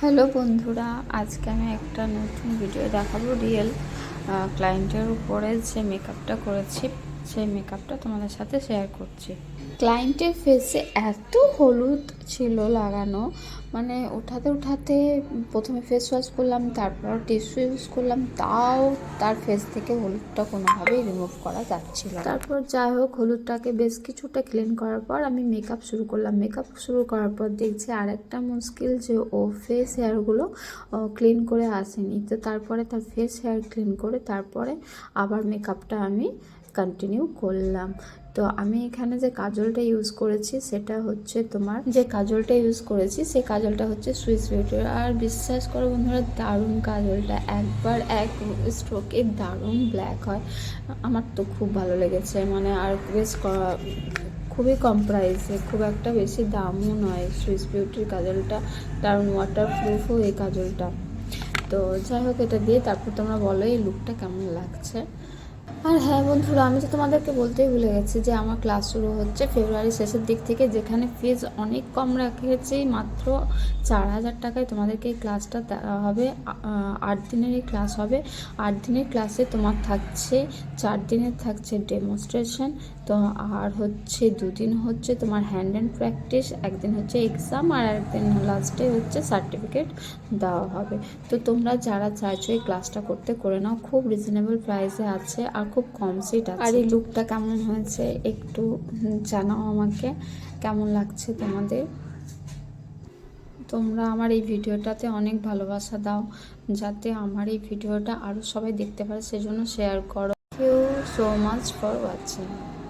Hello বন্ধুরা, আজকে আমি একটা নতুন ভিডিও দেখাবো। রিয়েল ক্লায়েন্টের উপরে যে মেকআপটা করেছি সেই মেকআপটা তোমাদের সাথে শেয়ার করছি। ক্লায়েন্টের ফেসে এত হলুদ ছিল লাগানো, মানে উঠাতে উঠাতে প্রথমে ফেস ওয়াশ করলাম, তারপর টিস্যু ইউজ করলাম, তাও তার ফেস থেকে হলুদটা কোনোভাবেই রিমুভ করা যাচ্ছিল। তারপর যাই হোক, হলুদটাকে বেশ কিছুটা ক্লিন করার পর আমি মেকআপ শুরু করলাম। মেকআপ শুরু করার পর দেখছি আরেকটা মুশকিল যে ও ফেস হেয়ারগুলো ক্লিন করে আসেনি। তো তারপরে তার ফেস হেয়ার ক্লিন করে তারপরে আবার মেকআপটা আমি কন্টিনিউ করলাম। তো আমি এখানে যে কাজলটা ইউজ করেছি সেটা হচ্ছে সেই কাজলটা হচ্ছে সুইস বিউটির। আর বিশ্বাস করো বন্ধুরা, দারুণ কাজলটা, একবার এক স্ট্রোকে দারুণ ব্ল্যাক হয়। আমার তো খুব ভালো লেগেছে, মানে আর বেশ খুবই কম প্রাইসে, খুব একটা বেশি দামও নয়। সুইস বিউটির কাজলটা দারুণ ওয়াটারপ্রুফও এই কাজলটা। তো যাই হোক, এটা দিয়ে তারপর তোমরা বলো এই লুকটা কেমন লাগছে। আর হ্যাঁ বন্ধুরা, আমি তো তোমাদেরকে বলতেই ভুলে গেছি যে আমার ক্লাস শুরু হচ্ছে ফেব্রুয়ারি শেষের দিক থেকে, যেখানে ফিজ অনেক কম রেখেছি, মাত্র 4,000 টাকায় তোমাদেরকে এই ক্লাসটা হবে। 8 দিনের এই ক্লাস হবে। 8 দিনের ক্লাসে তোমার থাকছে 4 দিনের থাকছে ডেমনস্ট্রেশন, তো আর হচ্ছে 2 দিন হচ্ছে তোমার হ্যান্ড অ্যান্ড প্র্যাকটিস, একদিন হচ্ছে এক্সাম, আর একদিন লাস্টে হচ্ছে সার্টিফিকেট দেওয়া হবে। তো তোমরা যারা চাইছো এই ক্লাসটা করে নাও, খুব রিজনেবল প্রাইসে আছে আর খুব কম সিট আছে। আর এই লুকটা কেমন হয়েছে একটু জানাও আমাকে, কেমন লাগছে তোমাদের। তোমরা আমার এই ভিডিওটাতে অনেক ভালোবাসা দাও, যাতে আমার এই ভিডিওটা আরও সবাই দেখতে পারে, সেজন্য শেয়ার করো। Thank you so much for watching.